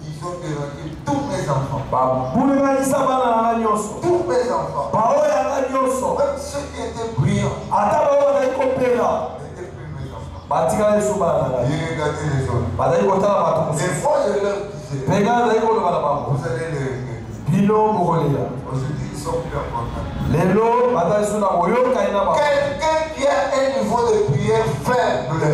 Ils ont dérangé tous mes enfants. Tous mes enfants. Même ceux qui étaient brillants. N'étaient plus mes enfants. J'ai regardé les autres. Et moi je leur disais, vous allez les regretter. Aujourd'hui ils sont plus importants. Quelqu'un qui a un niveau de prière faible,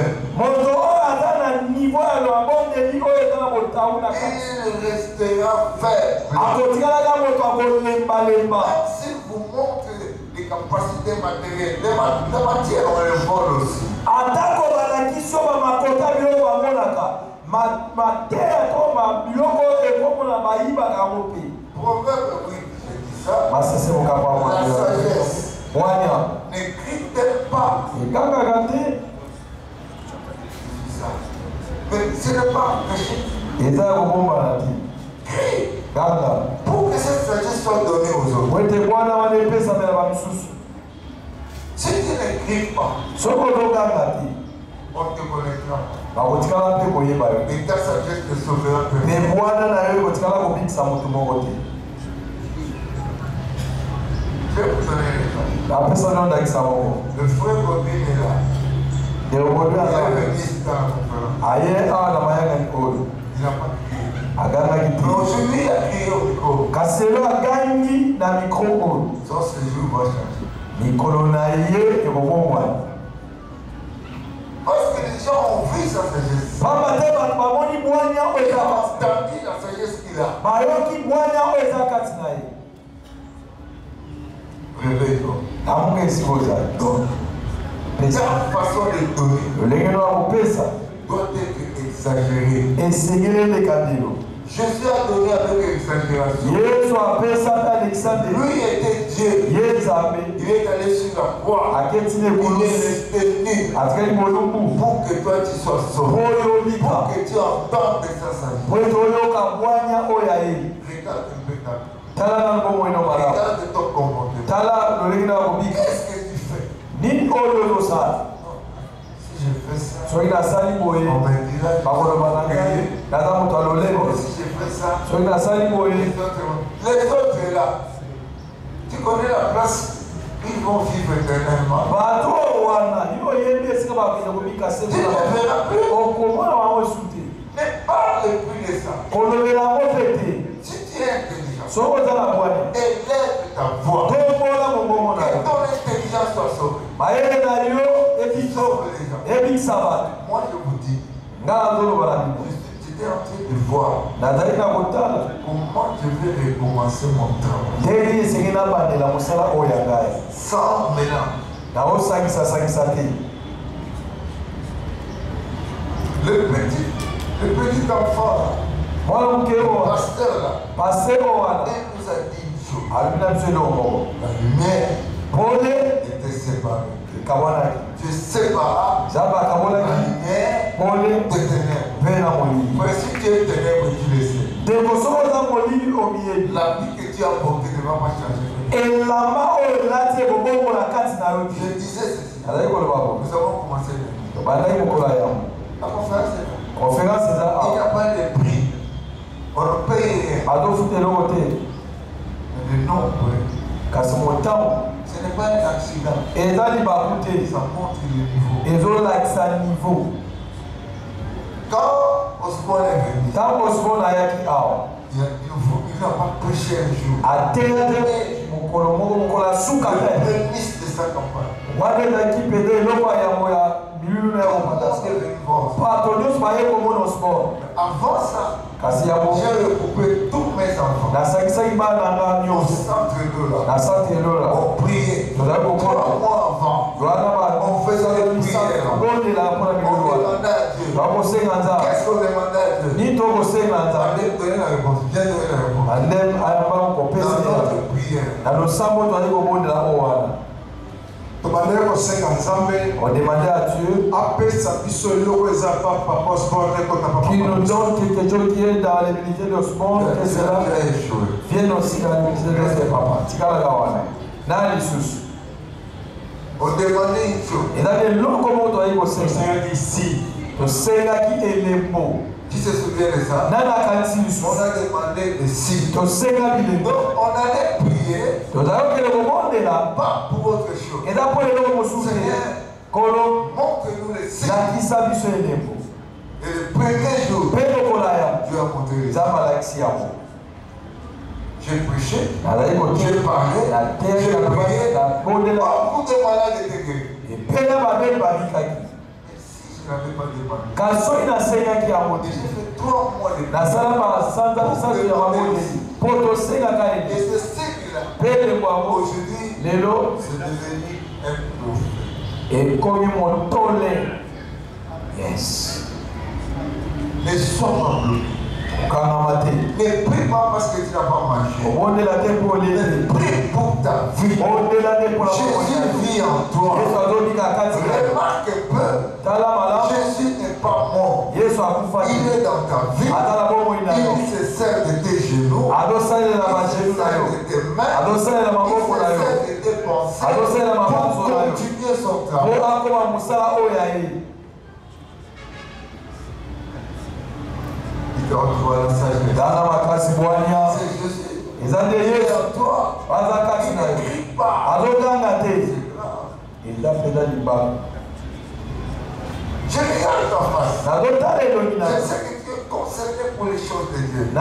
il restera faible. Même s'il vous montre les capacités matérielles, les matières, on les vole aussi. Proverbe, oui, j'ai dit ça. La sagesse ne crie-t-elle pas? Mais ce n'est pas péché. Crie pour que cette sagesse soit donnée aux autres. Si tu ne cries pas, on te connaîtra. Et ta sagesse te sauvera. Je vais vous donner l'exemple. Le frère Godin est là. Il est venu dans la conférence. Il n'a pas crié. Mais aujourd'hui, il a crié au micro. Son séjour va changer. Parce que les gens ont vu sa sagesse. Ils ont entendu la sagesse qu'il a. Réveille-toi. Ta façon de donner doit être exagérée. Jésus a donné avec exagération. Lui était Dieu. Il est allé sur la croix. Il est resté nu pour que toi tu sois sauvé. Pour que tu entendes sa sagesse. Regarde un peu ta vie. Regarde ton comportement. Qu'est-ce que tu fais? Si je fais ça, on me dira si je fais ça, les autres là, tu connais la place, ils vont vivre éternellement. Tu ne verras plus. Mais parle plus de ça. Si tu es intelligent, élève ta voix. Que ton intelligence soit sauvée. Sauve les gens. Moi je vous dis, j'étais en train de voir comment je vais recommencer mon travail. Sans mélange. Le petit enfant là, le pasteur là, il nous a dit une chose. La lumière était séparée. Tu séparas la lumière des ténèbres. Mais si tu es ténèbres, tu le sais. La vie que tu as portée ne va pas changer. Je disais ceci. Nous avons commencé la conférence. Il n'y a pas de prix. On ne paye rien. Le nom, ce n'est pas un accident. Ça montre le niveau. Quand Osborne est venu, il n'a pas prêché un jour. Le ministre de sa campagne. Avant ça, j'ai recoupé tous mes enfants. Au centre de là. On priait. 3 mois avant. On faisait des prières. On demandait à Dieu. Qu'est-ce qu'on demandait à Dieu? Allez donner la réponse. Viens donner la réponse. Dans notre prière. On demandait à Dieu qu'il nous donne quelque chose qui est dans les ministères de sport, que cela vienne aussi dans les ministères de papa. On demandait une chose. Et là, le comment on doit y bosser. Le Seigneur dit si. Le Seigneur qui est le mot. Qui se souvient de ça? On a demandé des signes. Donc on allait prier. Pas pour autre chose. Seigneur, montre-nous les signes. Et le premier jour, Dieu a montré les signes. J'ai prêché, j'ai parlé, j'ai prié. Beaucoup de malades étaient guéris. Et si je n'avais pas demandé, j'ai fait 3 mois de prière. Et ce signe-là, aujourd'hui, c'est devenu un prophète. Et comme mon tollé, yes. Les sommes bloqués. Ne prie pas parce que tu n'as pas marché. Ne prie pour ta vie. Jésus vit en toi. Remarque un peu. Jésus n'est pas mort. Il est dans ta vie. Il se sert de tes genoux. Il se sert de tes mains. Il se sert de tes pensées pour continuer son travail. C'est Jésus. Il est en toi. Il ne crie pas. Je regarde ta face. Je sais que tu es concerné pour les choses de Dieu. Mais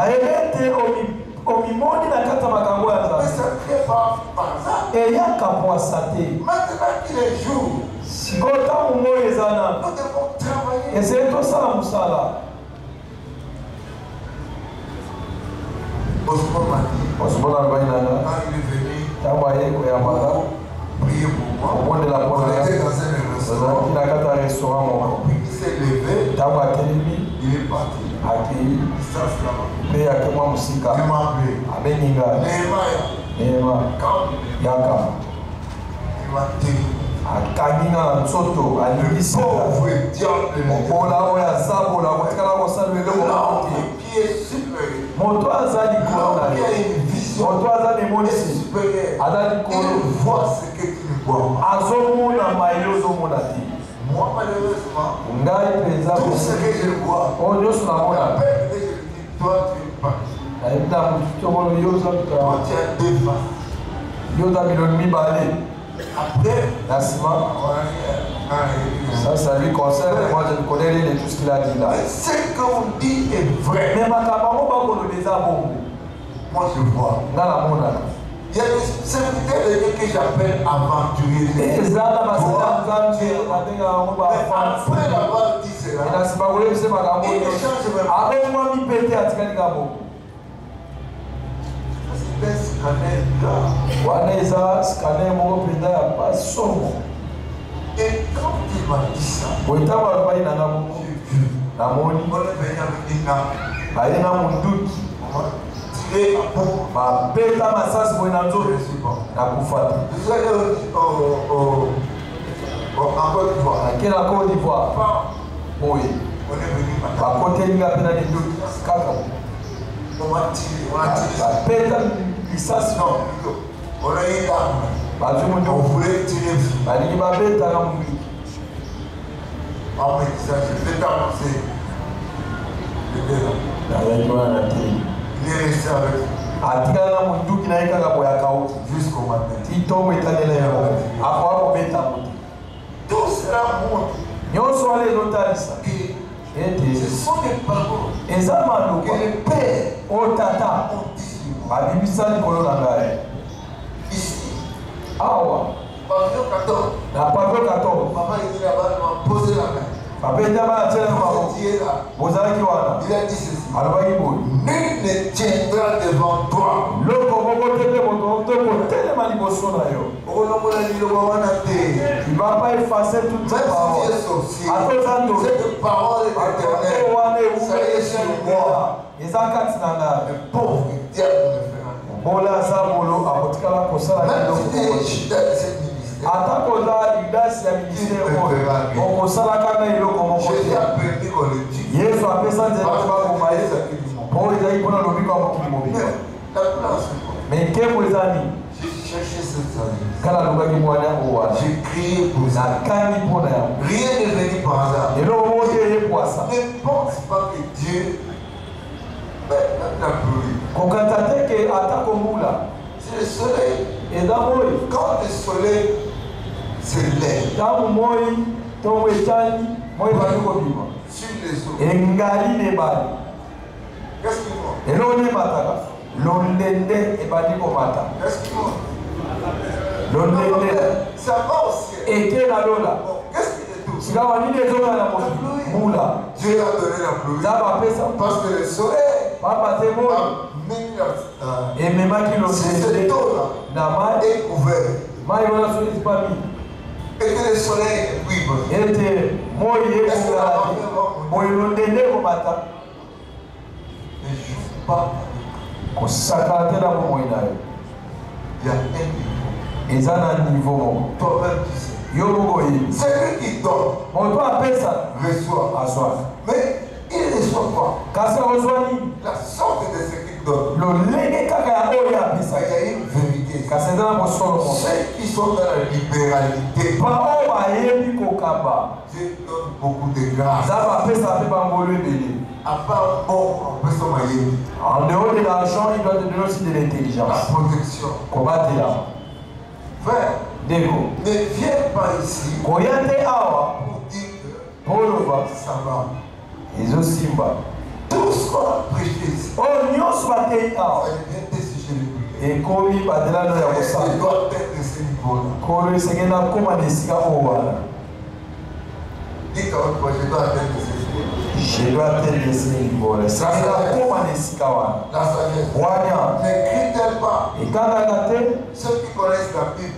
ça ne fait pas par hasard. Maintenant qu'il est jour, nous devons travailler. Osman m'a dit, quand il est venu prier pour moi, on était dans un restaurant. Il s'est levé, il est parti. Il s'est il m'a appelé. Néhémia, il m'a dit, pauvre diable, qui est supérieur. Qui a une vision supérieure. Il voit ce que tu ne vois pas. Moi, malheureusement, tout ce que je vois, la peine que je dis, toi, tu es pas. Toi, tu as deux faces. Après, ça lui concerne, moi je ne connais rien de tout ce qu'il a dit là. Ce qu'on dit est vrai. Moi je vois. Il y a des serviteurs de Dieu que j'appelle aventuriers. Mais après l'avoir dit cela, il ne change même pas. Et quand il m'a dit ça, on est venu avec une âme. On m'a tiré la pompe. Je suis en Côte d'Ivoire. Oui. On est venu on m'a tiré. On a eu l'arme. On voulait tirer. On me disait, je vais t'annoncer. Il est resté avec jusqu'au matin. Tout cela montre que ce sont des paroles que les pères ont dit sur moi. Ici, pavillon 14. Maman était là-bas, m'a posé la main. Il a dit ceci. Nul ne tiendra devant toi. Il ne va pas effacer toutes ces paroles. Cette parole est éternelle. Ça y est sur moi. Le pauvre diable ne fera J'ai cherché cette sagesse. J'ai crié pour ça. Rien n'est venu par hasard. Ne pense pas que Dieu n'a plu. C'est le soleil. Quand le soleil se lève sur les eaux, qu'est-ce qu'ils font? Qu'est-ce qu'ils font? Ça va au ciel. Qu'est-ce qu'il est tout? Dieu a donné la pluie. Parce que le soleil a mis cette eau-là est couverte. Et que le soleil est cuivre. Est-ce que la ne joue pas. Il y a un niveau. Toi-même tu sais. Celui qui donne reçoit. Mais il ne reçoit pas la sorte de ce qu'il donne. Il y a une vérité. Ceux qui sont dans la libéralité, Dieu donne beaucoup de grâce. À part bon, en dehors de l'argent, il doit te donner aussi de l'intelligence. La protection. Frère, ne viens pas ici pour dire que ça va. Tout ce qu'on a prêché ici, ça devient des sujets de prière. Et doit être de ce niveau-là. Dites à votre projet, je dois atteindre de ce niveau-là. Je dois atteindre ce niveau-là. La sagesse. Ne crie-t-elle pas? Ceux qui connaissent la Bible,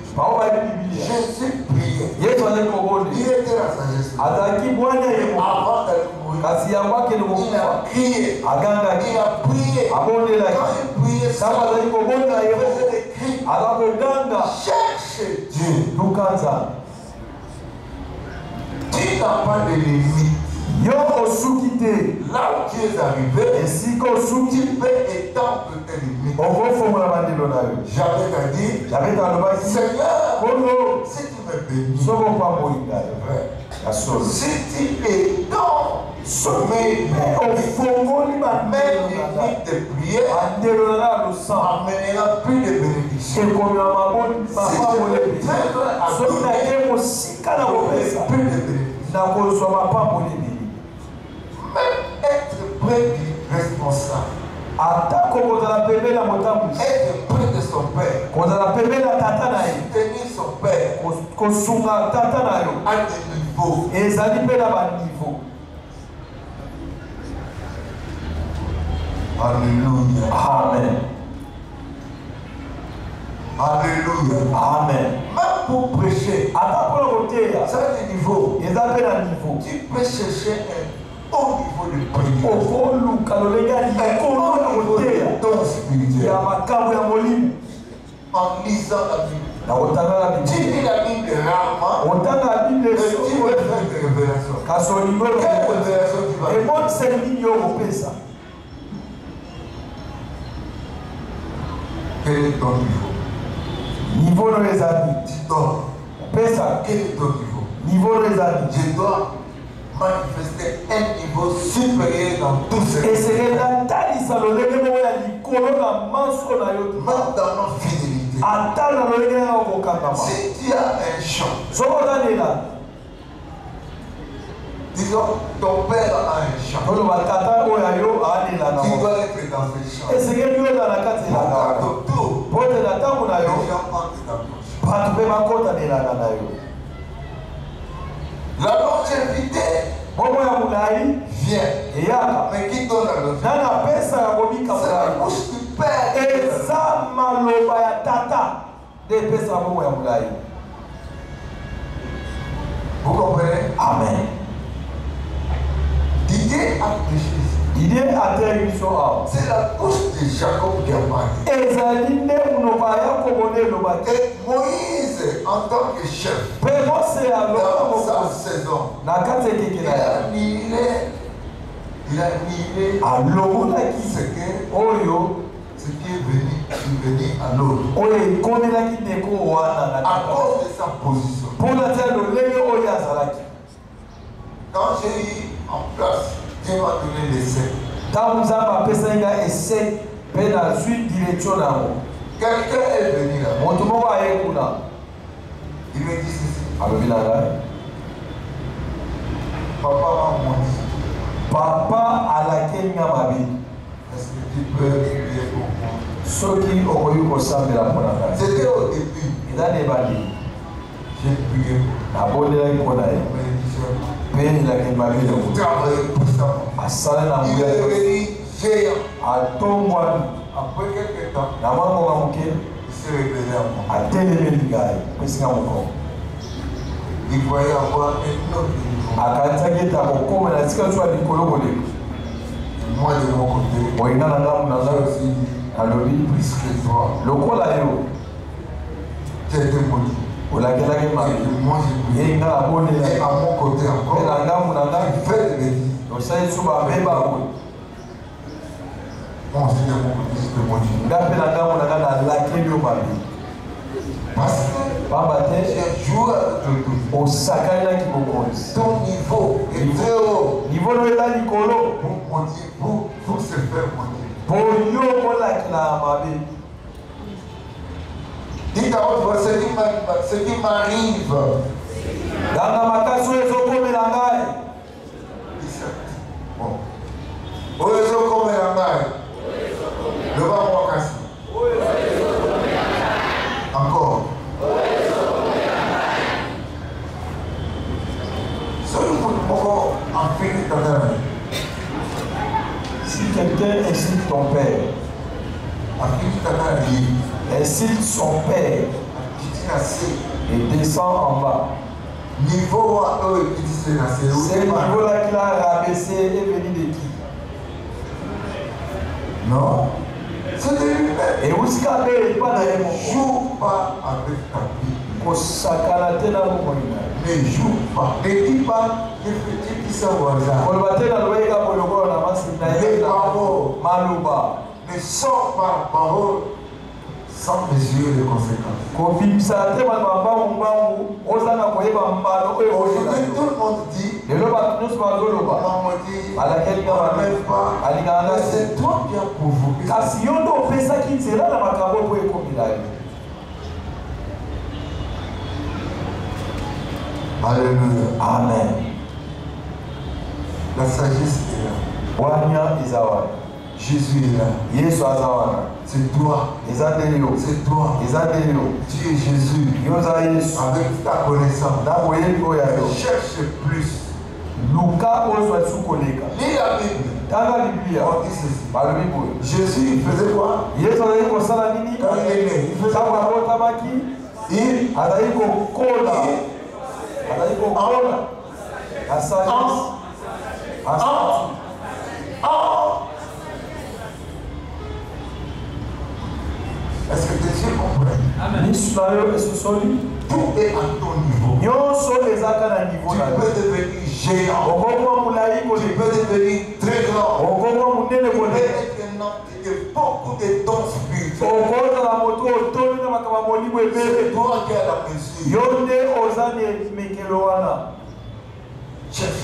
Jésus priait. Il était la sagesse. Avant d'aller mourir, il a crié. Il a prié. Quand il priait, ça faisait des cris. Cherche Dieu. Tu n'as pas de limite. Là où tu es arrivé, tu peux étendre tes limites. J'avais qu'à dire, Seigneur, si tu me bénis, si tu étends mes limites de prière, amènera plus de bénédictions. Si je plus de bénédictions. Même être près du responsable, être près de son père, soutenir son père à des niveaux. Alléluia. Amen. Alléluia. Amen. Même pour prêcher, ça a des niveaux. Tu peux chercher un haut niveau de prière. Ton spirituel. En lisant la Bible. Tu lis la Bible rarement. Et tu veux faire des révélations. Quelle révélation tu vas faire? Quel est ton niveau? Niveau de les amis. Tu donnes. Quel est ton niveau? Niveau de les amis. Je dois manifester un niveau supérieur dans tout ce et c'est la taille ça le lever moi ya likolo na manso na yo même dans nos fidélités. Atala le lever ya okakama. Si tu as un champ, sokotanela disons ton père a un champ, tu dois être dans ce champ. Et c'est que Dieu est dans la carte de la pour te la table na yo pas tu peux pas compter na yo. La longévité vient. Mais qui donne la longévité? C'est la bouche du Père. Vous comprenez? Amen. L'idée a prêché. C'est la bouche de Jacob qui a parlé. Et Moïse, en tant que chef, dans sa saison, il a annihilé ce que qui est venu à l'autre. À cause de sa position. Quand j'ai eu en place, Dieu m'a donné l'essai. Quelqu'un est venu là. Il me dit ceci. Papa m'a dit. Papa à laquelle est-ce que tu peux prier pour moi? C'était au début. J'ai prié pour il est devenu géant. Après quelques temps, il s'est révélé à moi. Il voyait avoir un autre niveau. Moi de mon côté, je suis plus que toi. Tu étais maudit. Moi j'ai prié. Et à mon côté encore, tu fais des bêtises. Moi aussi de mon côté, je te maudis. Parce que j'ai joué avec ton niveau est très haut. Pour se faire maudire. Dites à votre voix, ce qui m'arrive. 17. Bon. Levez-moi cassé. Encore. Si quelqu'un insulte ton père, insulte son père et descend en bas, c'est le niveau-là qu'il a rabaissé et venu de qui? Non. C'est de lui-même. Et où est-ce qu'il n'est pas dans les mots? Joue pas avec ta vie. Ne joue pas. Ne dis pas que tu dis ça au hasard. Ne sors pas la parole sans mesurer les conséquences. Aujourd'hui, tout le monde dit on n'enlève pas. C'est toi qui as provoqué ça. Alléluia. Amen. La sagesse est là. Jésus est là. C'est toi. C'est toi. Tu es Jésus. Avec ta connaissance. Cherche plus. Lis la Bible. On dit ceci. Jésus il faisait quoi? Quand il est né, il faisait est-ce que tes yeux comprennent? Tout est à ton niveau. Tu peux devenir géant. Tu peux devenir très grand. Tu peux être un homme de beaucoup de dons spirituels. C'est toi qui as la mesure. Cherche.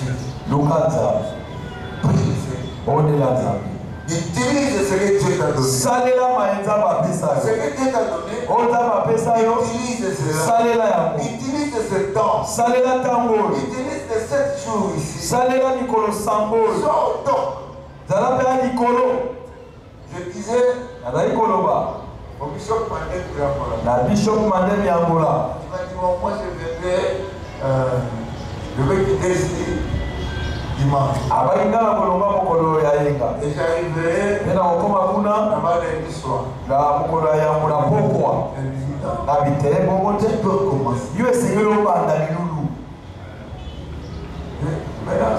Utilise ce que Dieu t'a donné. Ce que Dieu t'a donné, utilise cela. Utilise ce temps. Utilise les 7 jours ici. Sors au temps. Je disais au Bishop Mandem Yangola. Il m'a dit moi je vais quitter ici dimanche. Et j'arriverai là-bas lundi soir. Tu peux commencer. Maintenant,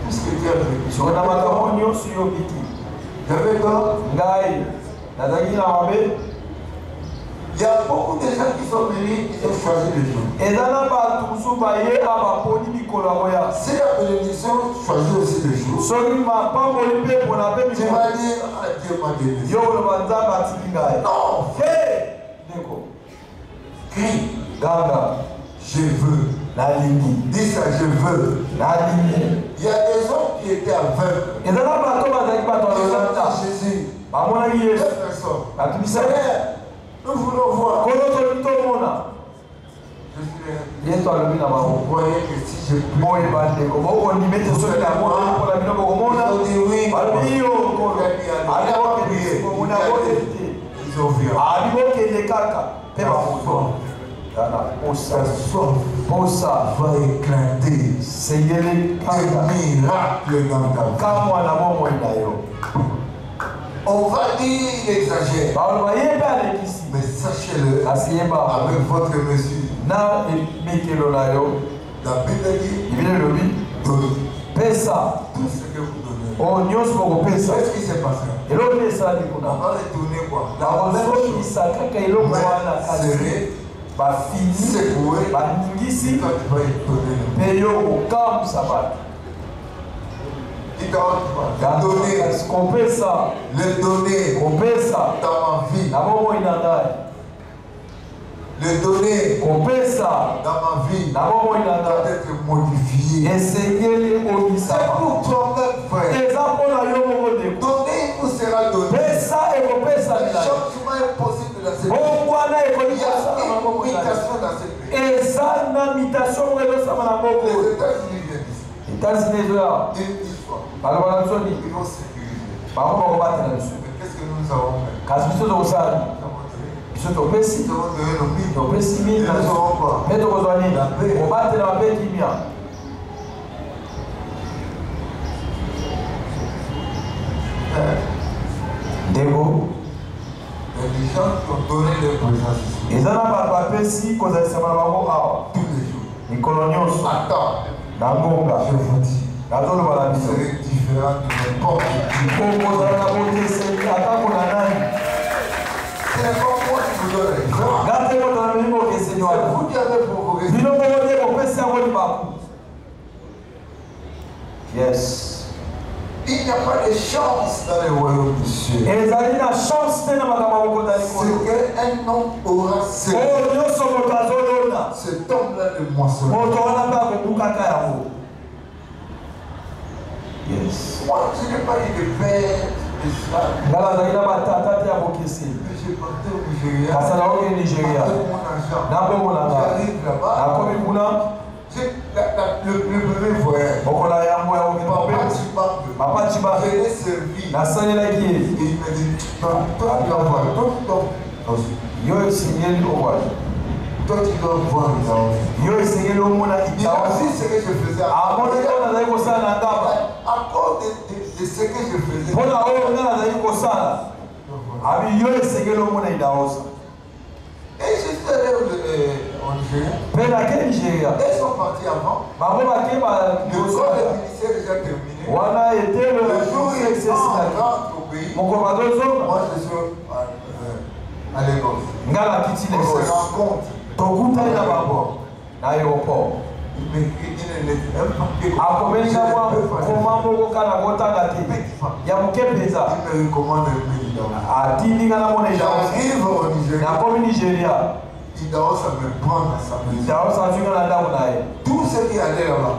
tout ce que Dieu a fait. J'avais peur. Il y a beaucoup de gens qui sont venus, ils ont choisi le jour. Si la bénédiction choisit aussi le jour, tu vas dire, Dieu m'a délaissé. Yo le banzamba tilingai. Non. Hey, Neko. Crie. Gaga. Je veux. La ligne. Dis ça, je veux. La ligne. Il y a des hommes qui étaient aveugles. Et dans la bateau, on a dit pas dans le Jésus. Maman a dit. Deux personnes. La Tunisie. Nous voulons voir. Comment tu le monde? Vous voyez que si je prie, comment on y met sur la main pour la minute au monde? Ils ont dit oui. Ils ont vu. Sa soif va éclater. Des miracles dans ta vie. On va dire il exagère. Mais sachez-le, avec votre mesure. La Bible dit, donnez. Pesa. Tout ce que vous donnez. Oh, nyos moko pesa. Qu'est-ce qui s'est passé? Et l'autre pesa dit On va retourner quoi? La raison qui s'attaque et l'autre voilà serré. Ba fini. Secoué. Ba ningisi. Toi tu vas étonner. Peyo au kam sabat. Le donner. Qu'on pesa. Le donner. Qu'on pesa. Dans ma vie. La momo inandai. Le donner. Qu'on pesa. Dans ma vie. La momo inandai. Doit être modifié. Essayez les C'est pour toi-même, frère. Donner vous sera donné. Le changement est possible dans cette vie. Il y a une mutation dans cette vie. Les États-Unis viennent ici. Une histoire. Ils vont sécuriser. Mais qu'est-ce que nous avons fait? Nous avons donné nos billes. Et nous avons quoi? La paix. Dego. Les gens qui ont donné leur présence ici. Tous les jours. Attends. Je vous dis. Vous serez différent de n'importe qui. C'est pas moi qui vous donne les grâces. C'est vous qui avez provoqué. Yes. Il n'y a pas de chance dans le royaume du ciel. Ce qu'un homme aura semé, cet homme-là de moissonner. Yes. Moi, je n'ai pas eu de père de ça. Mais j'ai parti au Nigeria. Avec mon argent. J'arrive là-bas. Le premier voyage. Papa Chiba, je l'ai servi. Et il m'a dit, toi tu dois voir. Toi tu dois voir il a aussi ce que je faisais. À cause de ce que je faisais. Et je suis allé au Nigeria. Ils sont partis avant. Le corps de ministère est déjà terminé. Le jour où ils rentrent au pays, moi je suis à Lagos. On se rencontre. Il m'écrit une lettre. Il me recommande un pays d'avant. J'arrive au Nigeria. Idaos me prend à sa maison. Tout ce qui allait là-bas.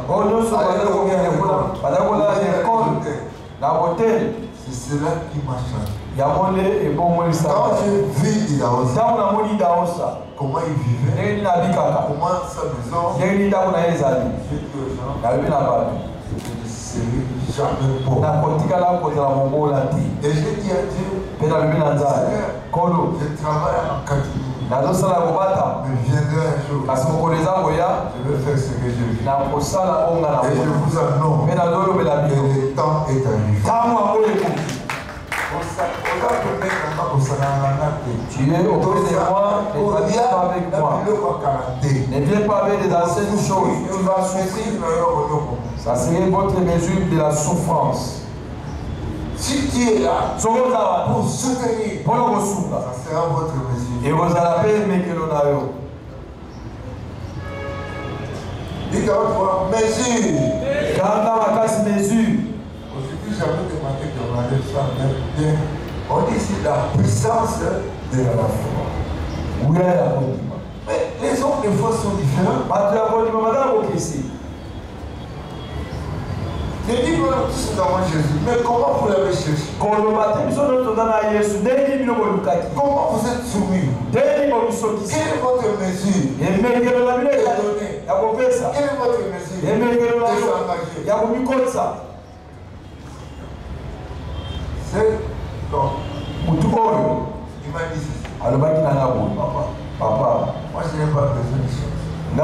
C'est cela qui m'a changé. Quand j'ai vu Idaos, comment il vivait, comment sa maison, j'ai dit aux gens, je ne serai jamais pauvre. Et j'ai dit à Dieu, je travaille en Catimini. Mais viendrai un jour. Je vais faire ce que je veux. Et je vous annonce que le temps est arrivé. Tu es auprès de moi et tu viens avec moi. Ne viens pas avec des anciennes choses. Tu vas souffrir. Ça serait votre mesure de la souffrance. Si tu es là pour soutenir, ça sera votre mesure. Et vous allez aimer que l'on a eu. Dites à votre mesure. Quand on a casse mesure. Aujourd'hui, j'avais demandé de On dit ici la puissance de la foi. Mais les hommes de foi sont différents. Les livres tous dans Jésus. Mais comment vous l'avez cherché? Comment vous êtes soumis? Quelle est votre mesure? Quelle est votre mesure? C'est donc. Il m'a dit papa, moi je n'ai pas besoin de choses. Mais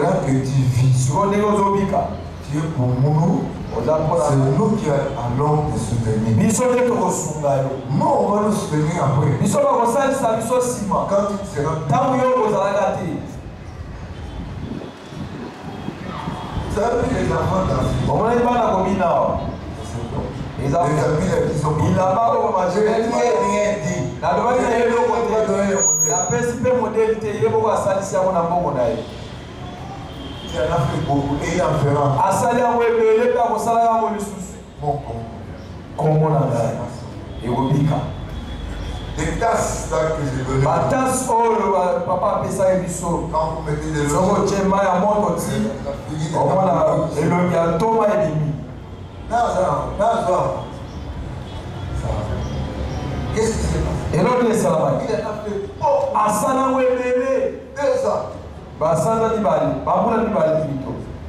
là que tu vis, tu es pour nous, c'est nous qui allons te soutenir. Nous, on va nous soutenir après. Quand tu seras ça veut dire les enfants dans les amis qui sont il n'a pas rien dit. Il en a fait beaucoup et il en fera. Les tasses que j'ai données. Quand vous mettez des lots. Qu'est-ce qui s'est passé? Il a fait Asana Webele 2 ans.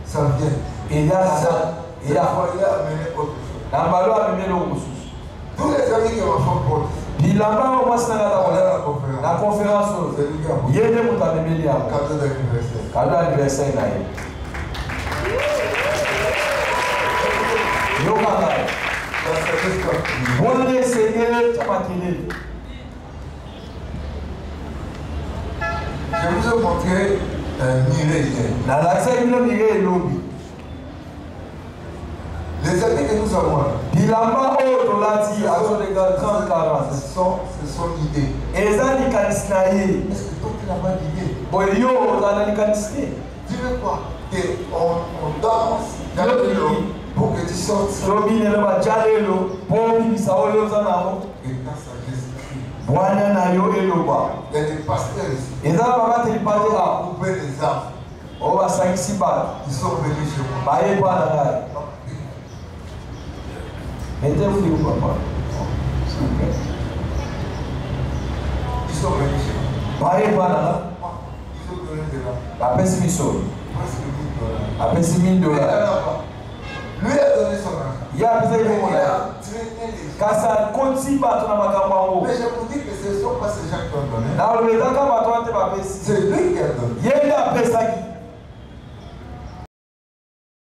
Ça vient. Et là, ça, il a amené autre chose. Tous les amis qui m'ont fait porte. La conférence. Il y a des cadeau d'anniversaire. Je vous ai montré un miré hier. Les amis que nous avons là, ce sont l'idée. Est-ce que toi tu n'as pas d'idée? Tu veux quoi? On danse dans le lot pour que tu sortes. Et quand ça Jésus-Christ. Il y a des pasteurs ici. Ils ont coupé les arbres. Ils sont venus chez moi. Mettez-vous où, papa? Ils sont venus chez moi. Ils ont donné de l'argent. Lui a donné son argent. Il a traîné les gens. Mais je vous dis que ce ne sont pas ces gens qui ont donné. C'est lui qui a donné.